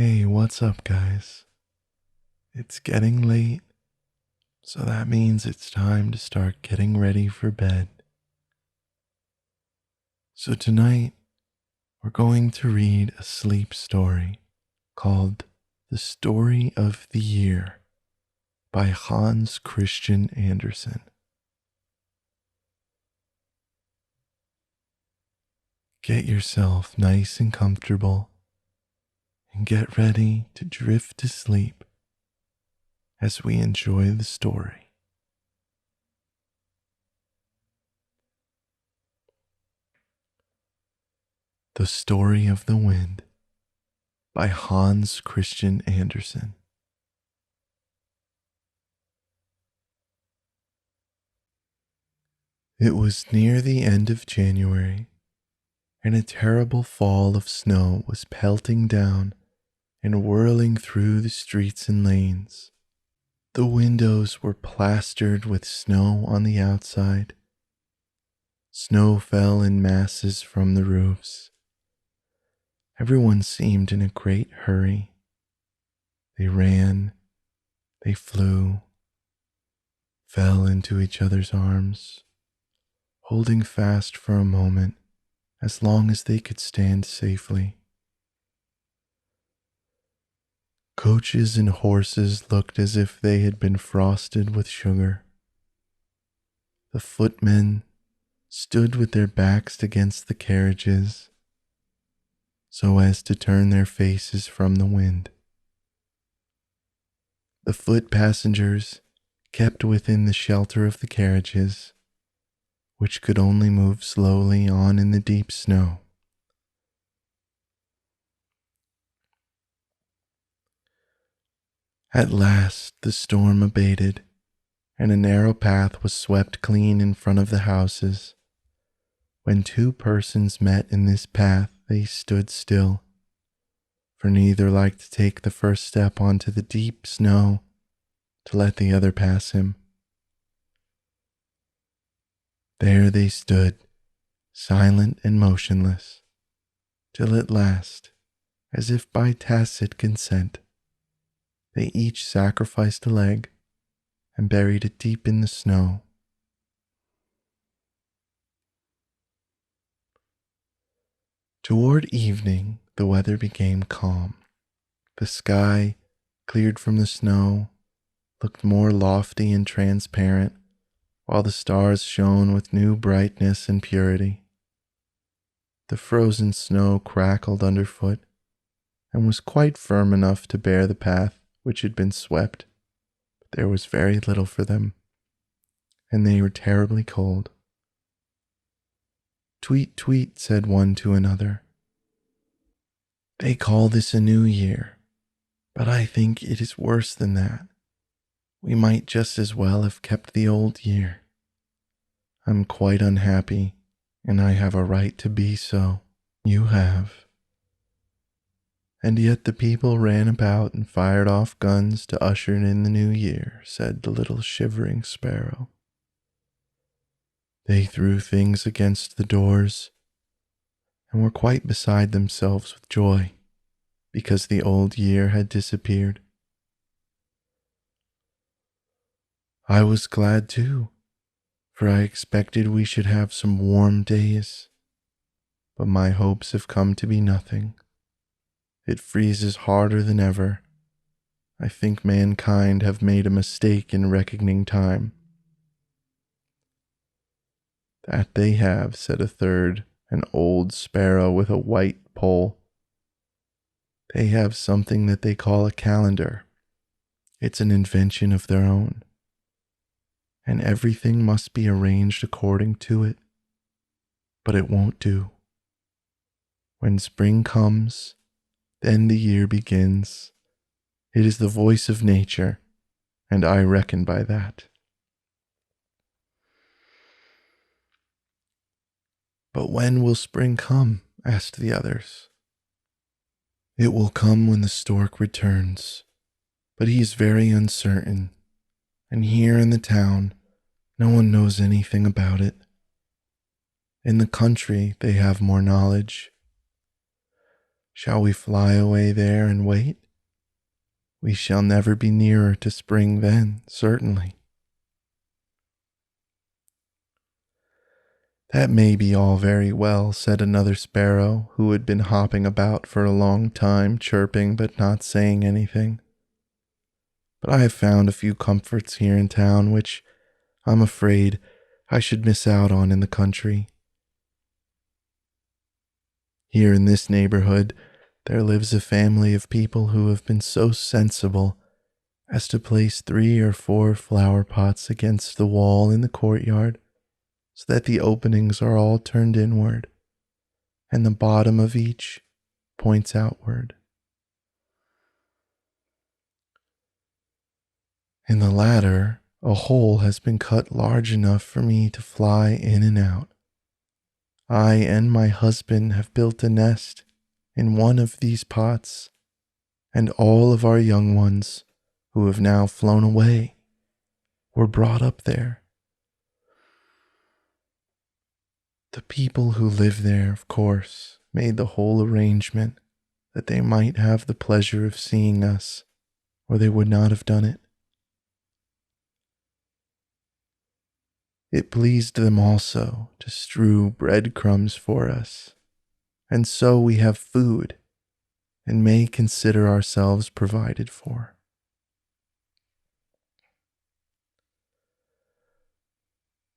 Hey, what's up, guys? It's getting late, so that means it's time to start getting ready for bed. So tonight, we're going to read a sleep story called The Story of the Year by Hans Christian Andersen. Get yourself nice and comfortable and get ready to drift to sleep as we enjoy the story. The Story of the Wind by Hans Christian Andersen. It was near the end of January, and a terrible fall of snow was pelting down and whirling through the streets and lanes. The windows were plastered with snow on the outside. Snow fell in masses from the roofs. Everyone seemed in a great hurry. They ran, they flew, fell into each other's arms, holding fast for a moment as long as they could stand safely. Coaches and horses looked as if they had been frosted with sugar. The footmen stood with their backs against the carriages so as to turn their faces from the wind. The foot passengers kept within the shelter of the carriages, which could only move slowly on in the deep snow. At last the storm abated, and a narrow path was swept clean in front of the houses. When two persons met in this path, they stood still, for neither liked to take the first step onto the deep snow to let the other pass him. There they stood, silent and motionless, till at last, as if by tacit consent, they each sacrificed a leg and buried it deep in the snow. Toward evening, the weather became calm. The sky, cleared from the snow, looked more lofty and transparent, while the stars shone with new brightness and purity. The frozen snow crackled underfoot and was quite firm enough to bear the path which had been swept, but there was very little for them, and they were terribly cold. Tweet, tweet, said one to another. They call this a new year, but I think it is worse than that. We might just as well have kept the old year. I'm quite unhappy, and I have a right to be so. You have. And yet the people ran about and fired off guns to usher in the new year, said the little shivering sparrow. They threw things against the doors and were quite beside themselves with joy because the old year had disappeared. I was glad too, for I expected we should have some warm days, but my hopes have come to be nothing. It freezes harder than ever. I think mankind have made a mistake in reckoning time. That they have, said a third, an old sparrow with a white poll. They have something that they call a calendar. It's an invention of their own, and everything must be arranged according to it. But it won't do. When spring comes, then the year begins. It is the voice of nature, and I reckon by that. But when will spring come? Asked the others. It will come when the stork returns, but he is very uncertain, and here in the town, no one knows anything about it. In the country, they have more knowledge. Shall we fly away there and wait? We shall never be nearer to spring then, certainly. That may be all very well, said another sparrow who had been hopping about for a long time, chirping but not saying anything. But I have found a few comforts here in town which I'm afraid I should miss out on in the country. Here in this neighborhood, there lives a family of people who have been so sensible as to place 3 or 4 flower pots against the wall in the courtyard, so that the openings are all turned inward, and the bottom of each points outward. In the latter, a hole has been cut large enough for me to fly in and out. I and my husband have built a nest in one of these pots, and all of our young ones, who have now flown away, were brought up there. The people who live there, of course, made the whole arrangement that they might have the pleasure of seeing us, or they would not have done it. It pleased them also to strew breadcrumbs for us, and so we have food and may consider ourselves provided for.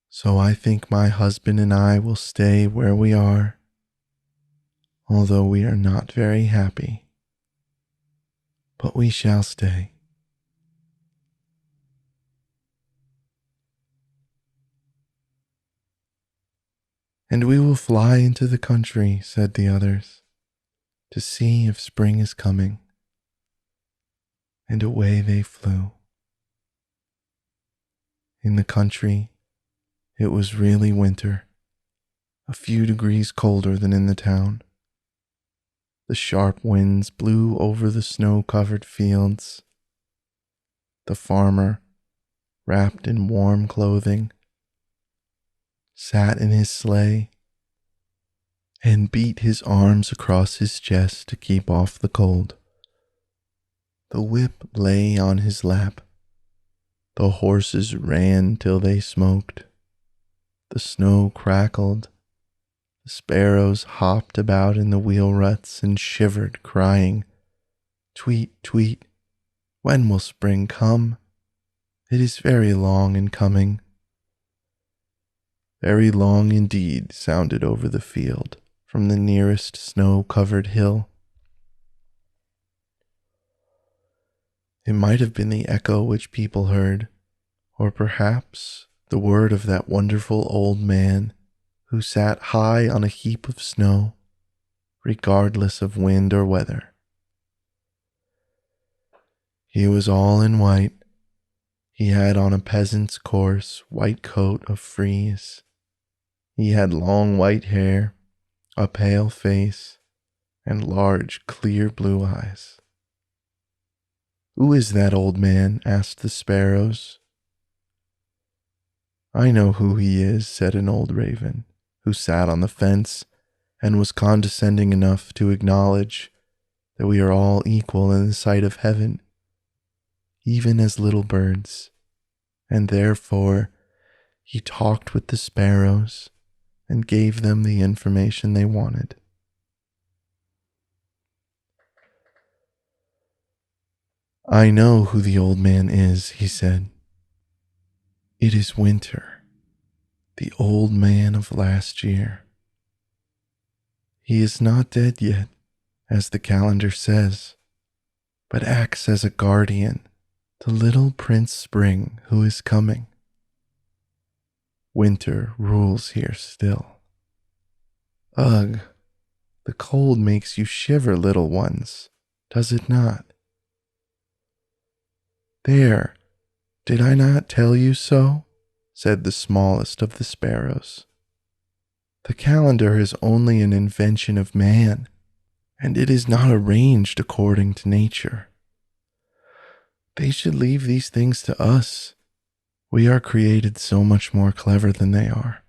So I think my husband and I will stay where we are, although we are not very happy, but we shall stay. And we will fly into the country, said the others, to see if spring is coming. And away they flew. In the country, it was really winter, a few degrees colder than in the town. The sharp winds blew over the snow-covered fields. The farmer, wrapped in warm clothing, sat in his sleigh and beat his arms across his chest to keep off the cold. The whip lay on his lap. The horses ran till they smoked. The snow crackled. The sparrows hopped about in the wheel ruts and shivered, crying, "Tweet, tweet, when will spring come? It is very long in coming." Very long indeed sounded over the field from the nearest snow-covered hill. It might have been the echo which people heard, or perhaps the word of that wonderful old man who sat high on a heap of snow, regardless of wind or weather. He was all in white. He had on a peasant's coarse white coat of frieze. He had long white hair, a pale face, and large clear blue eyes. "Who is that old man?" asked the sparrows. "I know who he is," said an old raven, who sat on the fence and was condescending enough to acknowledge that we are all equal in the sight of heaven, even as little birds, and therefore he talked with the sparrows and gave them the information they wanted. "I know who the old man is," he said. "It is Winter, the old man of last year. He is not dead yet, as the calendar says, but acts as a guardian to little Prince Spring who is coming. Winter rules here still. Ugh, the cold makes you shiver, little ones, does it not? There, did I not tell you so?" said the smallest of the sparrows. "The calendar is only an invention of man, and it is not arranged according to nature. They should leave these things to us. We are created so much more clever than they are."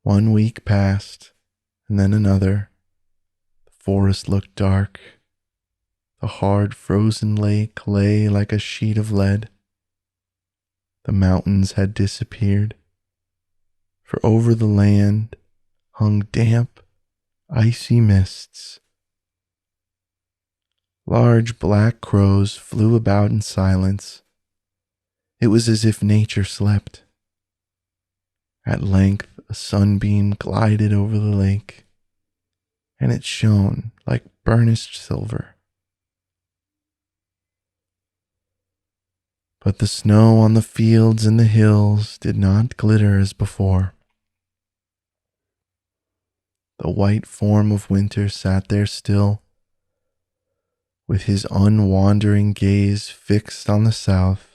1 week passed, and then another. The forest looked dark. The hard frozen lake lay like a sheet of lead. The mountains had disappeared, for over the land hung damp, icy mists. Large black crows flew about in silence. It was as if nature slept. At length a sunbeam glided over the lake, and it shone like burnished silver. But the snow on the fields and the hills did not glitter as before. The white form of winter sat there still, with his unwandering gaze fixed on the south.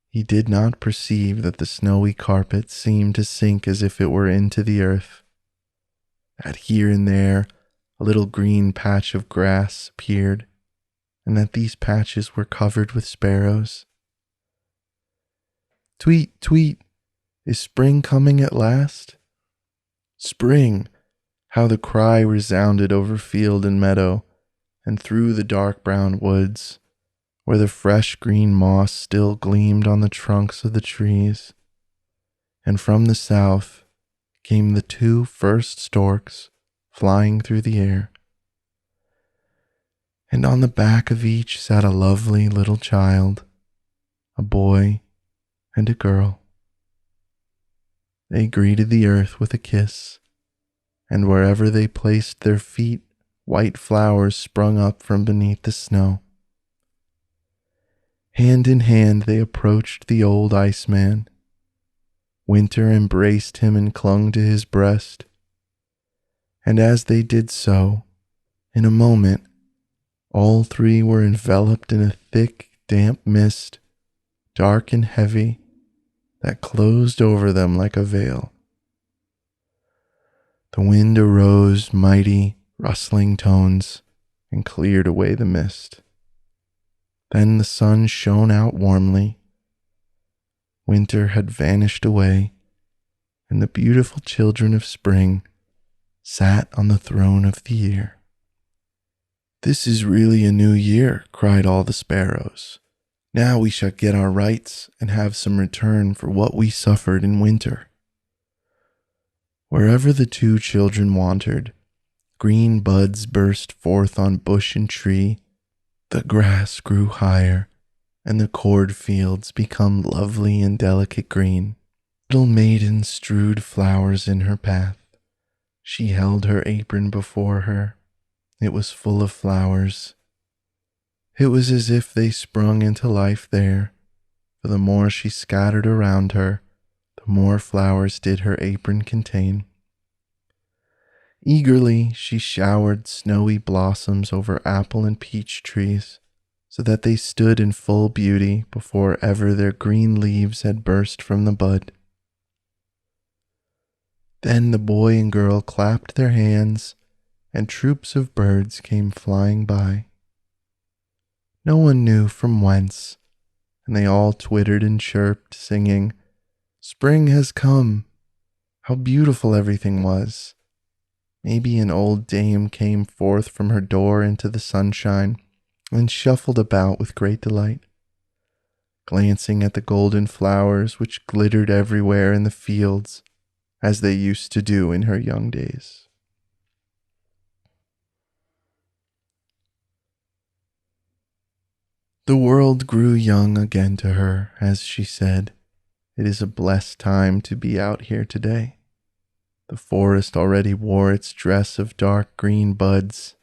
He did not perceive that the snowy carpet seemed to sink as if it were into the earth, that here and there a little green patch of grass appeared, and that these patches were covered with sparrows. Tweet, tweet, is spring coming at last? Spring! How the cry resounded over field and meadow, and through the dark brown woods, where the fresh green moss still gleamed on the trunks of the trees. And from the south came the 2 first storks flying through the air. And on the back of each sat a lovely little child, a boy and a girl. They greeted the earth with a kiss, and wherever they placed their feet, white flowers sprung up from beneath the snow. Hand in hand they approached the old Iceman. Winter embraced him and clung to his breast. And as they did so, in a moment, all 3 were enveloped in a thick, damp mist, dark and heavy, that closed over them like a veil. The wind arose mighty, rustling tones and cleared away the mist. Then the sun shone out warmly. Winter had vanished away, and the beautiful children of spring sat on the throne of the year. This is really a new year, cried all the sparrows. Now we shall get our rights and have some return for what we suffered in winter. Wherever the 2 children wandered, green buds burst forth on bush and tree, the grass grew higher, and the cornfields become lovely and delicate green. Little maiden strewed flowers in her path. She held her apron before her. It was full of flowers. It was as if they sprung into life there, for the more she scattered around her, the more flowers did her apron contain. Eagerly she showered snowy blossoms over apple and peach trees, so that they stood in full beauty before ever their green leaves had burst from the bud. Then the boy and girl clapped their hands, and troops of birds came flying by. No one knew from whence, and they all twittered and chirped, singing, "Spring has come! How beautiful everything was!" Maybe an old dame came forth from her door into the sunshine and shuffled about with great delight, glancing at the golden flowers which glittered everywhere in the fields, as they used to do in her young days. The world grew young again to her as she said, "It is a blessed time to be out here today." The forest already wore its dress of dark green buds.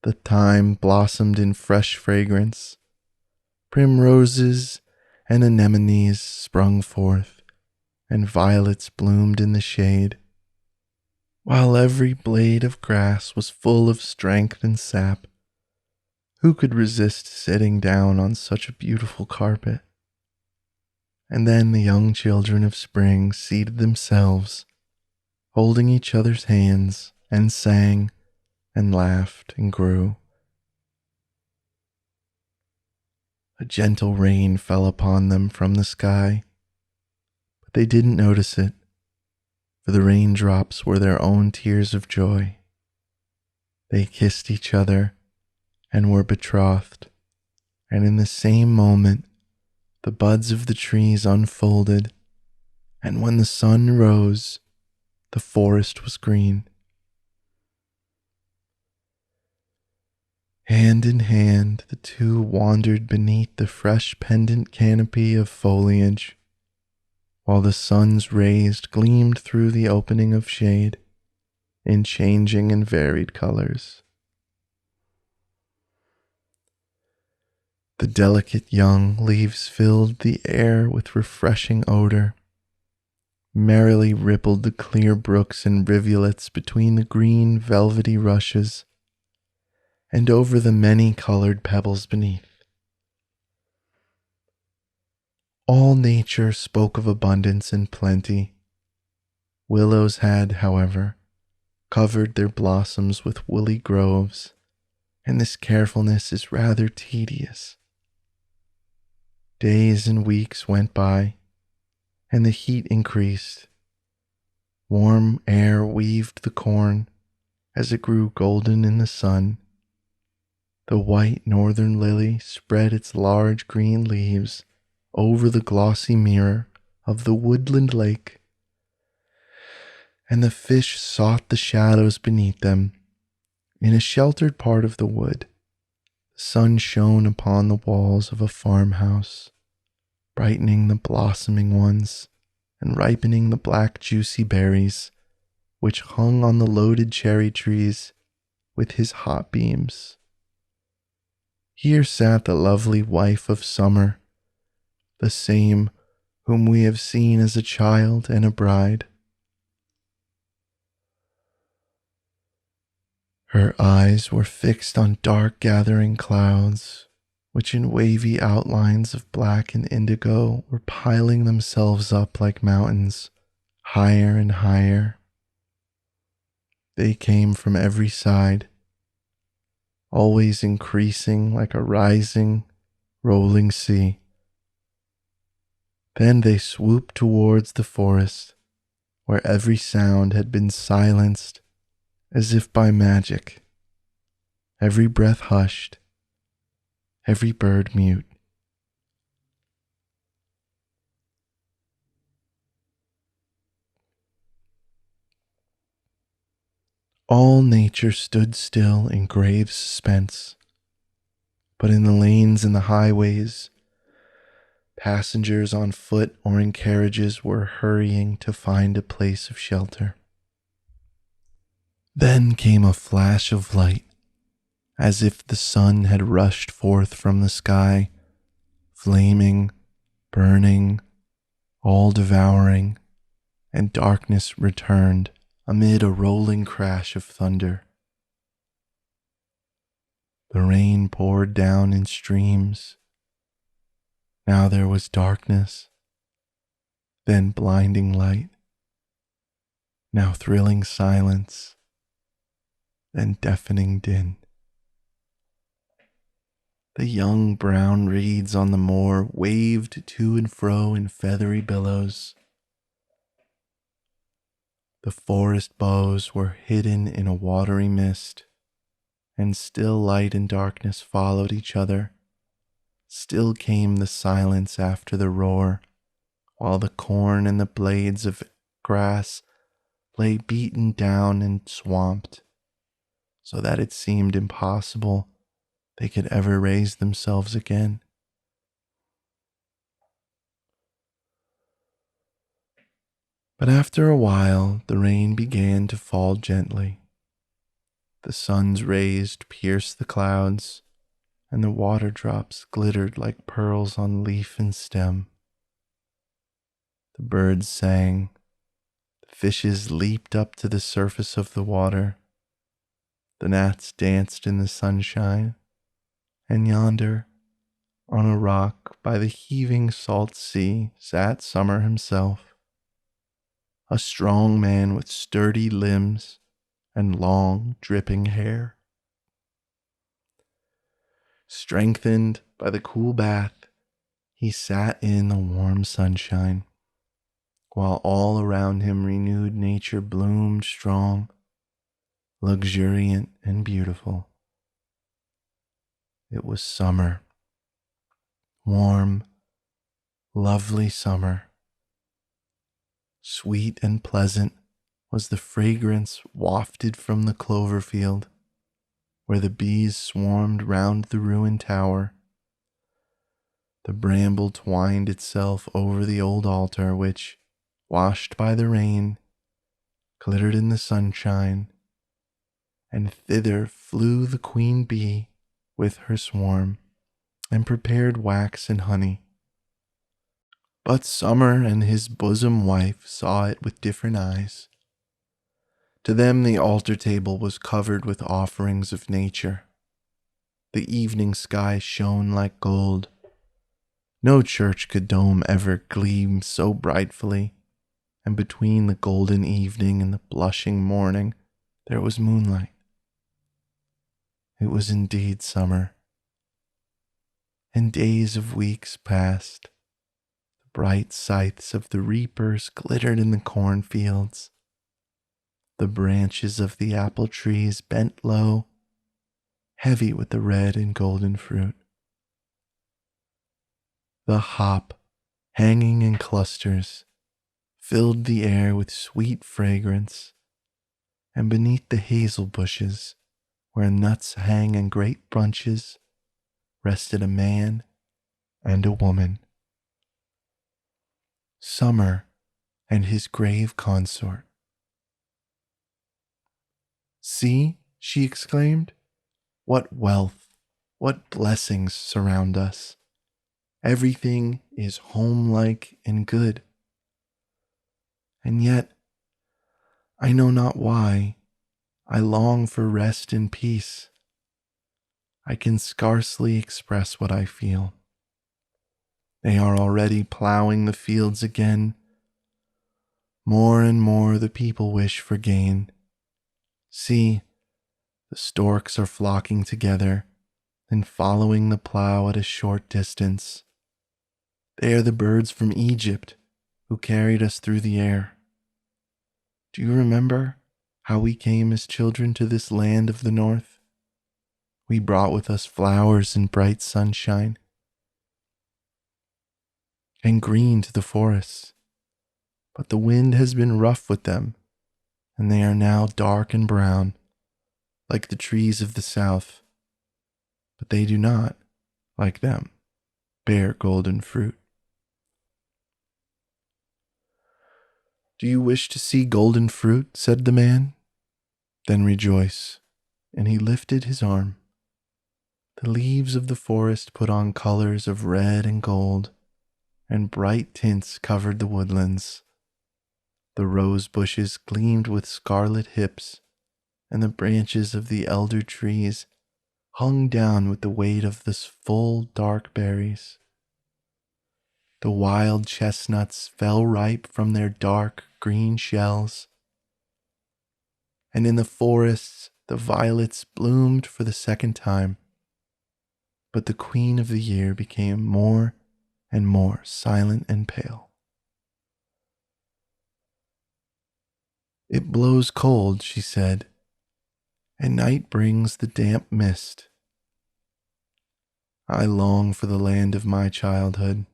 The thyme blossomed in fresh fragrance. Primroses and anemones sprung forth, and violets bloomed in the shade, while every blade of grass was full of strength and sap. Who could resist sitting down on such a beautiful carpet? And then the young children of spring seated themselves, holding each other's hands, and sang and laughed and grew. A gentle rain fell upon them from the sky, but they didn't notice it, for the raindrops were their own tears of joy. They kissed each other and were betrothed, and in the same moment the buds of the trees unfolded, and when the sun rose, the forest was green. Hand in hand, the two wandered beneath the fresh pendant canopy of foliage, while the sun's rays gleamed through the opening of shade in changing and varied colors. The delicate young leaves filled the air with refreshing odor. Merrily rippled the clear brooks and rivulets between the green velvety rushes and over the many-colored pebbles beneath. All nature spoke of abundance and plenty. Willows had, however, covered their blossoms with woolly groves, and this carefulness is rather tedious. Days and weeks went by, and the heat increased. Warm air weaved the corn as it grew golden in the sun. The white northern lily spread its large green leaves over the glossy mirror of the woodland lake, and the fish sought the shadows beneath them. In a sheltered part of the wood, the sun shone upon the walls of a farmhouse, brightening the blossoming ones and ripening the black juicy berries which hung on the loaded cherry trees with his hot beams. Here sat the lovely wife of summer, the same whom we have seen as a child and a bride. Her eyes were fixed on dark gathering clouds, which in wavy outlines of black and indigo were piling themselves up like mountains, higher and higher. They came from every side, always increasing like a rising, rolling sea. Then they swooped towards the forest, where every sound had been silenced as if by magic, every breath hushed, every bird mute. All nature stood still in grave suspense, but in the lanes and the highways, passengers on foot or in carriages were hurrying to find a place of shelter. Then came a flash of light, as if the sun had rushed forth from the sky, flaming, burning, all devouring, and darkness returned amid a rolling crash of thunder. The rain poured down in streams. Now there was darkness, then blinding light, now thrilling silence, then deafening din. The young brown reeds on the moor waved to and fro in feathery billows. The forest boughs were hidden in a watery mist, and still light and darkness followed each other. Still came the silence after the roar, while the corn and the blades of grass lay beaten down and swamped, so that it seemed impossible they could ever raise themselves again. But after a while, the rain began to fall gently. The sun's rays pierced the clouds, and the water drops glittered like pearls on leaf and stem. The birds sang, the fishes leaped up to the surface of the water, the gnats danced in the sunshine, and yonder, on a rock by the heaving salt sea, sat Summer himself, a strong man with sturdy limbs and long, dripping hair. Strengthened by the cool bath, he sat in the warm sunshine, while all around him renewed nature bloomed strong, luxuriant and beautiful. It was summer, warm, lovely summer. Sweet and pleasant was the fragrance wafted from the clover field, where the bees swarmed round the ruined tower. The bramble twined itself over the old altar, which, washed by the rain, glittered in the sunshine, and thither flew the queen bee with her swarm, and prepared wax and honey. But Summer and his bosom wife saw it with different eyes. To them the altar table was covered with offerings of nature. The evening sky shone like gold. No church dome ever gleamed so brightfully, and between the golden evening and the blushing morning there was moonlight. It was indeed summer. And days of weeks passed. The bright scythes of the reapers glittered in the cornfields. The branches of the apple trees bent low, heavy with the red and golden fruit. The hop, hanging in clusters, filled the air with sweet fragrance, and beneath the hazel bushes, where nuts hang in great bunches, rested a man and a woman. Summer and his grave consort. "See," she exclaimed, "what wealth, what blessings surround us. Everything is home-like and good. And yet, I know not why, I long for rest and peace. I can scarcely express what I feel. They are already plowing the fields again. More and more the people wish for gain. See, the storks are flocking together and following the plow at a short distance. They are the birds from Egypt who carried us through the air. Do you remember how we came as children to this land of the north? We brought with us flowers and bright sunshine, and green to the forests. But the wind has been rough with them, and they are now dark and brown, like the trees of the south. But they do not, like them, bear golden fruit. Do you wish to see golden fruit?" said the man. "Then rejoice." And he lifted his arm. The leaves of the forest put on colors of red and gold, and bright tints covered the woodlands. The rose bushes gleamed with scarlet hips, and the branches of the elder trees hung down with the weight of the full dark berries. The wild chestnuts fell ripe from their dark green shells, and in the forests the violets bloomed for the second time. But the queen of the year became more and more silent and pale. "It blows cold," she said, "and night brings the damp mist. I long for the land of my childhood."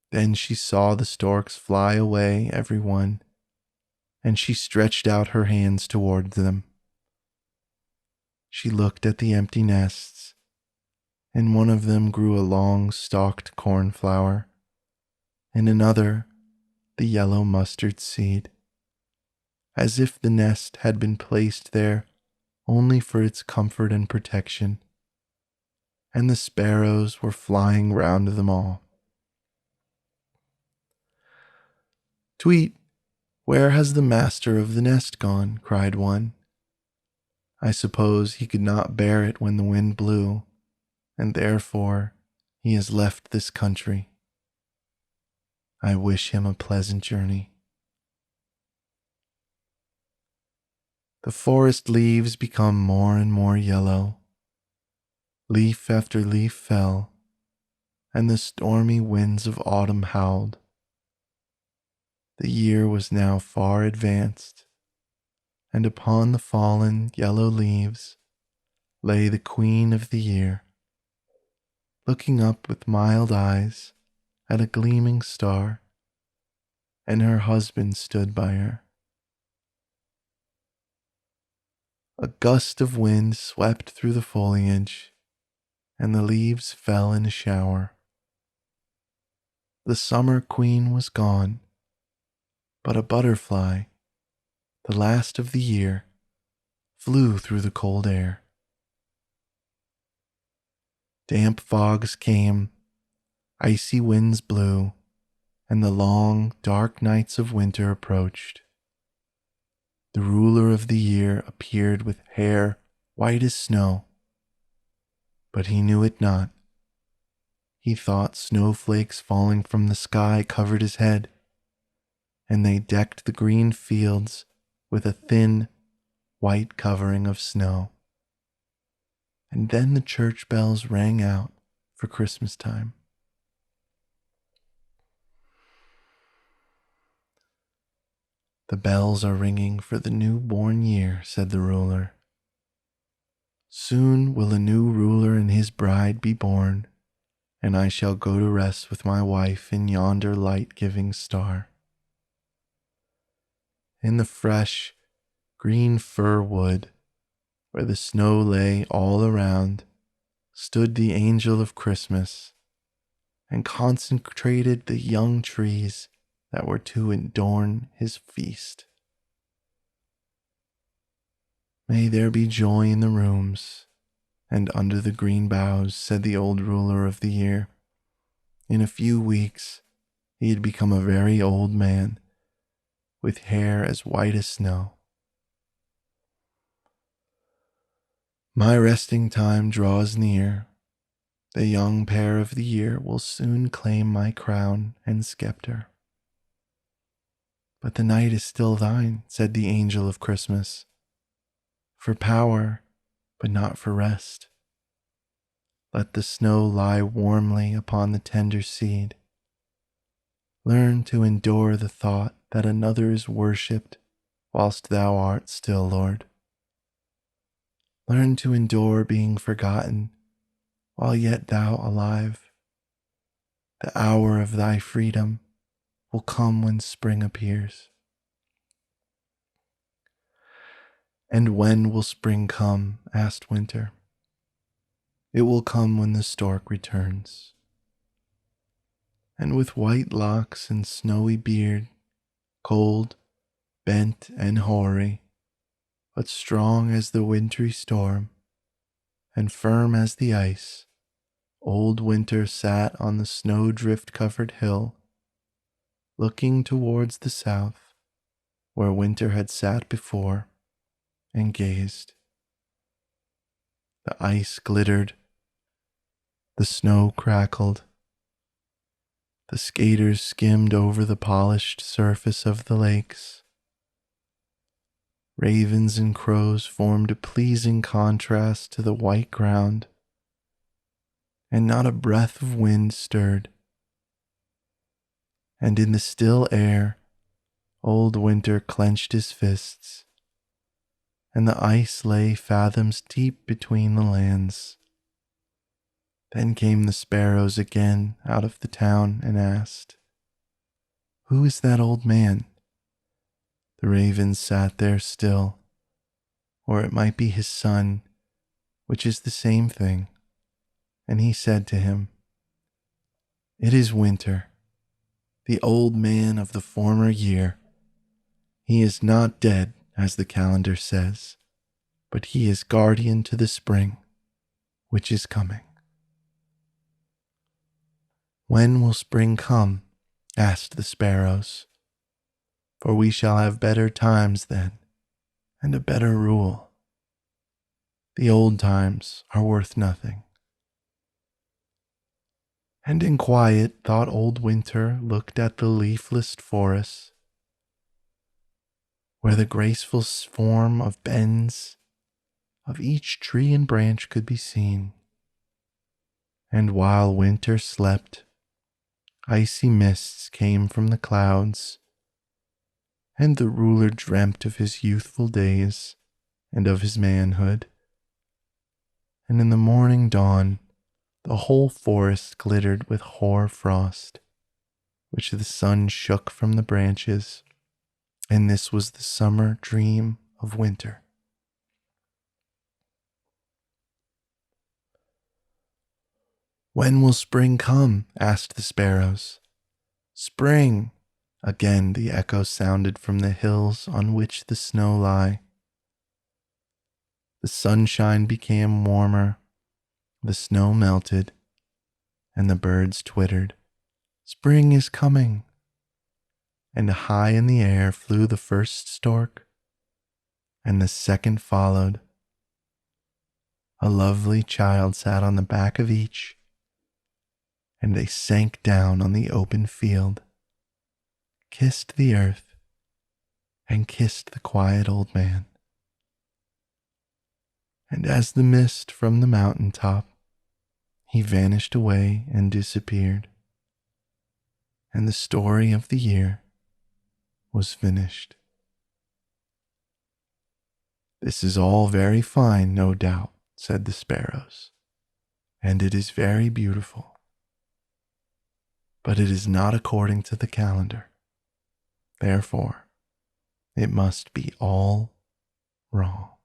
Then she saw the storks fly away, every one, and she stretched out her hands toward them. She looked at the empty nests. In one of them grew a long-stalked cornflower, in another the yellow mustard seed, as if the nest had been placed there only for its comfort and protection, and the sparrows were flying round them all. "Tweet, where has the master of the nest gone?" cried one. "I suppose he could not bear it when the wind blew, and therefore he has left this country. I wish him a pleasant journey." The forest leaves become more and more yellow. Leaf after leaf fell, and the stormy winds of autumn howled. The year was now far advanced, and upon the fallen yellow leaves lay the queen of the year, looking up with mild eyes at a gleaming star, and her husband stood by her. A gust of wind swept through the foliage, and the leaves fell in a shower. The summer queen was gone, but a butterfly, the last of the year, flew through the cold air. Damp fogs came, icy winds blew, and the long, dark nights of winter approached. The ruler of the year appeared with hair white as snow, but he knew it not. He thought snowflakes falling from the sky covered his head, and they decked the green fields with a thin, white covering of snow. And then the church bells rang out for Christmas time. The bells are ringing for the newborn year, said the ruler. Soon will a new ruler and his bride be born, and I shall go to rest with my wife in yonder light-giving star. In the fresh, green fir wood, where the snow lay all around, stood the angel of Christmas, and concentrated the young trees that were to adorn his feast. May there be joy in the rooms and under the green boughs, said the old ruler of the year. In a few weeks, he had become a very old man, with hair as white as snow. My resting time draws near. The young pair of the year will soon claim my crown and scepter. But the night is still thine, said the angel of Christmas, for power, but not for rest. Let the snow lie warmly upon the tender seed. Learn to endure the thought that another is worshipped whilst thou art still Lord. Learn to endure being forgotten while yet thou alive. The hour of thy freedom will come when spring appears. And when will spring come? Asked Winter. It will come when the stork returns. And with white locks and snowy beard, cold, bent, and hoary, but strong as the wintry storm, and firm as the ice, old Winter sat on the snowdrift-covered hill, looking towards the south, where Winter had sat before, and gazed. The ice glittered, the snow crackled, the skaters skimmed over the polished surface of the lakes. Ravens and crows formed a pleasing contrast to the white ground, and not a breath of wind stirred. And in the still air, old Winter clenched his fists, and the ice lay fathoms deep between the lands. Then came the sparrows again out of the town and asked, "Who is that old man?" The ravens sat there still, or it might be his son, which is the same thing. And he said to him, "It is Winter, the old man of the former year. He is not dead, as the calendar says, but he is guardian to the spring, which is coming." "When will spring come?" asked the sparrows, "for we shall have better times then, and a better rule. The old times are worth nothing." And in quiet thought old Winter looked at the leafless forests, where the graceful form of bends of each tree and branch could be seen. And while Winter slept, icy mists came from the clouds, and the ruler dreamt of his youthful days and of his manhood. And in the morning dawn, the whole forest glittered with hoar frost, which the sun shook from the branches, and this was the summer dream of winter. "When will spring come?" asked the sparrows. "Spring!" Again the echo sounded from the hills on which the snow lie. The sunshine became warmer, the snow melted, and the birds twittered, "Spring is coming!" And high in the air flew the first stork, and the second followed. A lovely child sat on the back of each, and they sank down on the open field, kissed the earth, and kissed the quiet old man. And as the mist from the mountain top, he vanished away and disappeared, and the story of the year was finished. "This is all very fine, no doubt," said the sparrows, "and it is very beautiful, but it is not according to the calendar. Therefore, it must be all wrong."